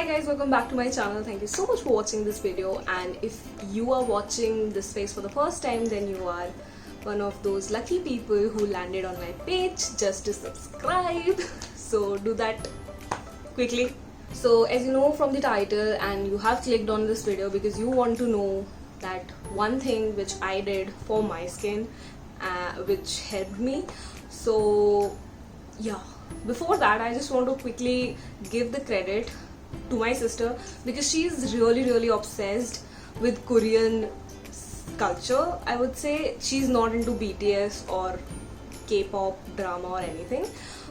guys, welcome back to my channel. Thank you so much for watching this video, and if you are watching this face for the first time, then you are one of those lucky people who landed on my page just to subscribe. So do that quickly. So as you know from the title, and you have clicked on this video because you want to know that one thing which I did for my skin which helped me. So yeah, before that I just want to quickly give the credit to my sister because she's really obsessed with Korean culture. I would say she's not into BTS or K-pop drama or anything,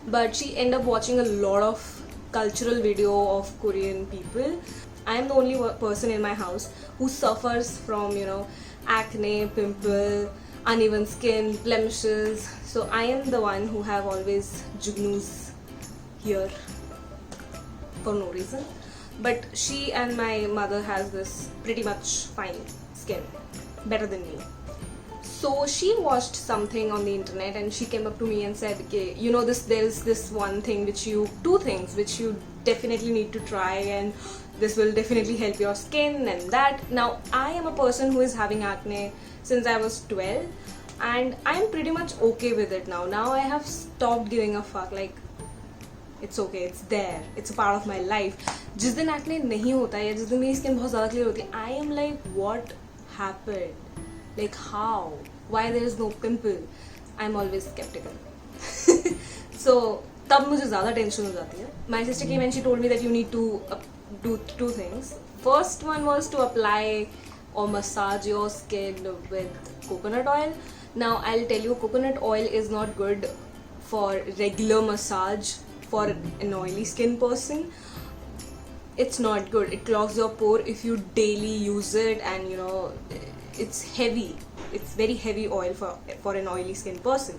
but she ended up watching a lot of cultural video of Korean people. I'm the only person in my house who suffers from, acne, pimple, uneven skin, blemishes. So I am the one who have always jugnoos here for no reason. But she and my mother has this pretty much fine skin, better than me. So she watched something on the internet and she came up to me and said, okay, there's this two things which you definitely need to try, and this will definitely help your skin and that. Now I am a person who is having acne since I was 12 and I'm pretty much okay with it now. Now I have stopped giving a fuck, like it's okay, it's there, it's a part of my life. जिस दिन acne नहीं होता है या जिस दिन मेरी skin बहुत ज़्यादा clear होती है, I am like, what happened? Like how? Why there is no pimple? I'm always skeptical. So तब मुझे ज़्यादा tension हो जाती है. My sister came and she told me that you need to do two things. First one was to apply or massage your skin with coconut oil. Now I'll tell you, coconut oil is not good for regular massage for an oily skin person. It's not good. It clogs your pore if you daily use it, and it's heavy. It's very heavy oil for an oily skin person.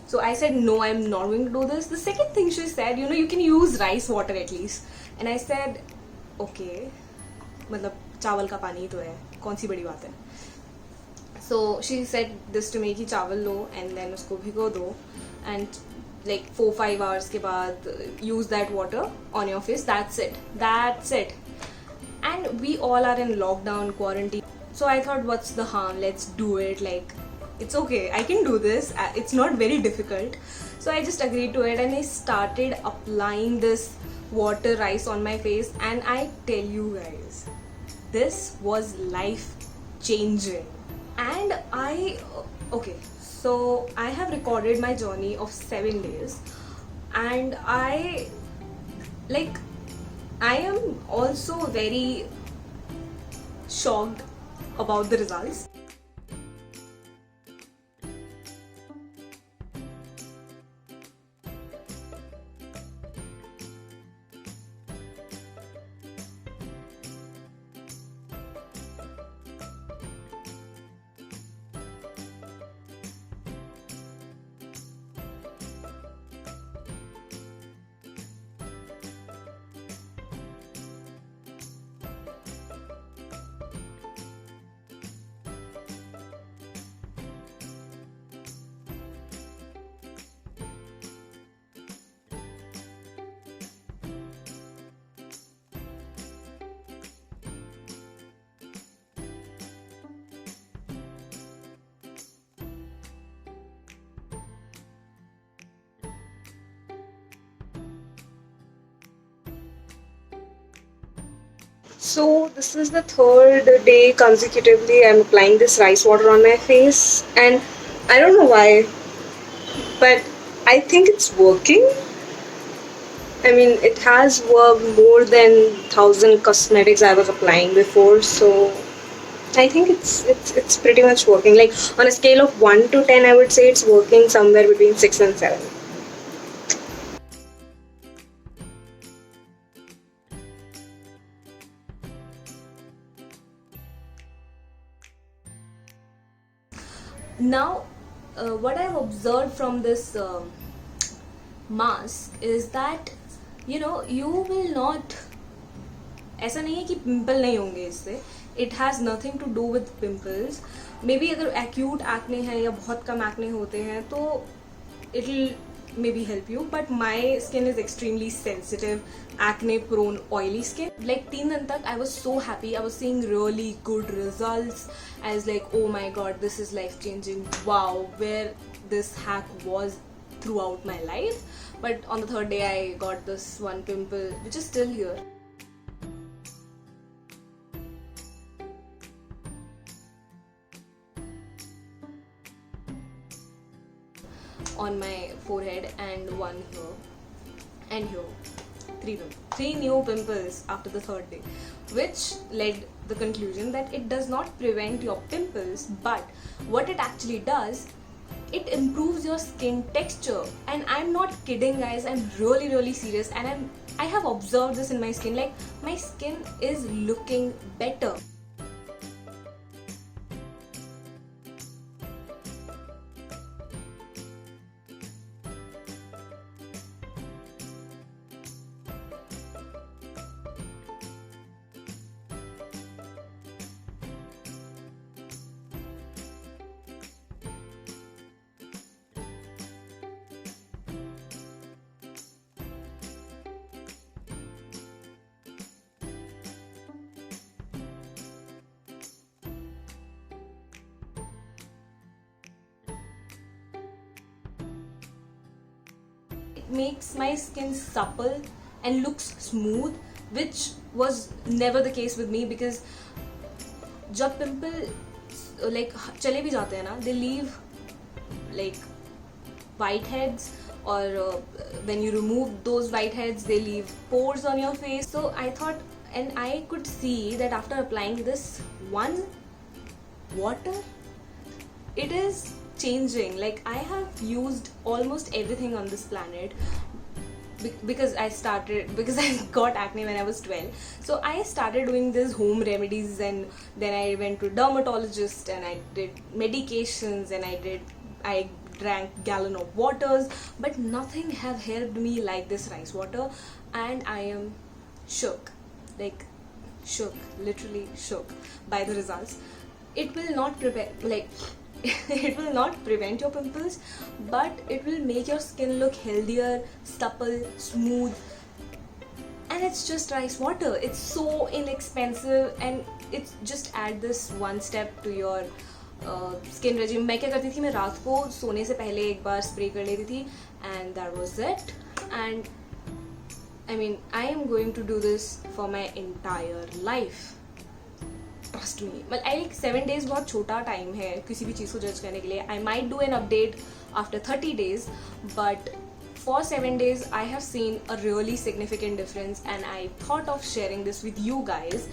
So I said no, I'm not going to do this. The second thing she said, you can use rice water at least. And I said, okay, मतलब चावल का पानी तो है, कौन सी बड़ी बात है. So she said this to me कि चावल लो and then उसको भिगो दो and like 4-5 hours के बाद use that water on your face. That's it. And we all are in lockdown, quarantine. So I thought, what's the harm? Let's do it. Like, it's okay, I can do this. It's not very difficult. So I just agreed to it and I started applying this water rice on my face, and I tell you guys, this was life changing. And so I have recorded my journey of 7 days, and I am also very shocked about the results. So this is the third day consecutively I'm applying this rice water on my face, and I don't know why, but I think it's working. I mean, it has worked more than 1,000 cosmetics I was applying before, so I think it's pretty much working. Like on a scale of 1 to 10, I would say it's working somewhere between 6 and 7. Now, what I've observed from this mask is that you will not, ऐसा नहीं है कि pimple नहीं होंगे इससे. It has nothing to do with pimples. Maybe अगर acute acne है या बहुत कम acne होते हैं तो it'll maybe help you, but my skin is extremely sensitive, acne prone, oily skin. Like 3 दिन तक I was so happy, I was seeing really good results. I was like, oh my god, this is life changing, wow, where this hack was throughout my life. But on the 3rd day I got this one pimple which is still here. On my forehead and one here and here. 3 new pimples after the 3rd day, which led the conclusion that it does not prevent your pimples, but what it actually does, it improves your skin texture. And I'm not kidding, guys, I'm really serious, and I have observed this in my skin. Like, my skin is looking better. Makes my skin supple and looks smooth, which was never the case with me, because जब pimple like चले भी जाते हैं ना, they leave like whiteheads, or when you remove those whiteheads, they leave pores on your face. So I thought, and I could see that after applying this one water, it is changing. Like, I have used almost everything on this planet because I got acne when I was 12. So I started doing these home remedies, and then I went to dermatologist, and I did medications, and I drank gallon of waters, but nothing have helped me like this rice water. And I am shook, like shook, literally shook by the results. It will not prepare, like it will not prevent your pimples, but it will make your skin look healthier, supple, smooth. And it's just rice water. It's so inexpensive, and it's just add this one step to your skin regime. मैं क्या करती थी, मैं रात को सोने से पहले एक बार स्प्रे कर लेती थी, and that was it. And I mean, I am going to do this for my entire life, trust me. मतलब आई 7 days बहुत छोटा टाइम है किसी भी चीज़ को जज करने के लिए. I might do an update after 30 days, but for 7 days I have seen a really significant difference, and I thought of sharing this with you guys.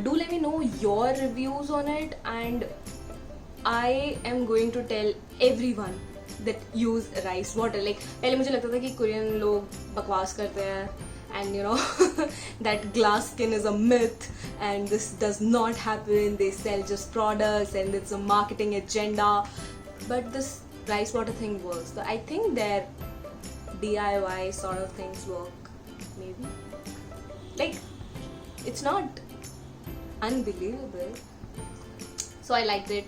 Do let me know your reviews on it, and I am going to tell everyone that use rice water. Like, पहले मुझे लगता था कि Korean लोग बकवास करते हैं, and you know that glass skin is a myth and this does not happen, they sell just products and it's a marketing agenda. But this rice water thing works. So I think their DIY sort of things work, maybe. Like, it's not unbelievable. So I liked it,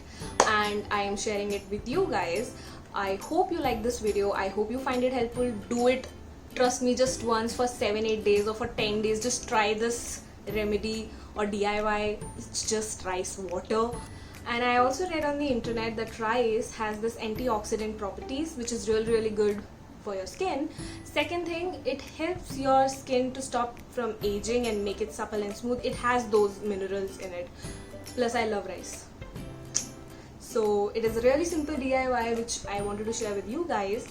and I am sharing it with you guys. I hope you like this video. I hope you find it helpful. Do it, trust me, just once for 7-8 days or for 10 days. Just try this remedy or DIY. It's just rice water. And I also read on the internet that rice has this antioxidant properties, which is really good for your skin. Second thing, it helps your skin to stop from aging and make it supple and smooth. It has those minerals in it. Plus, I love rice. So it is a really simple DIY which I wanted to share with you guys.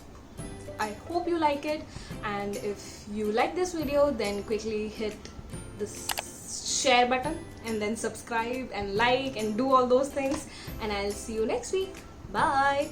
I hope you like it, and if you like this video, then quickly hit this share button and then subscribe and like and do all those things, and I'll see you next week. Bye.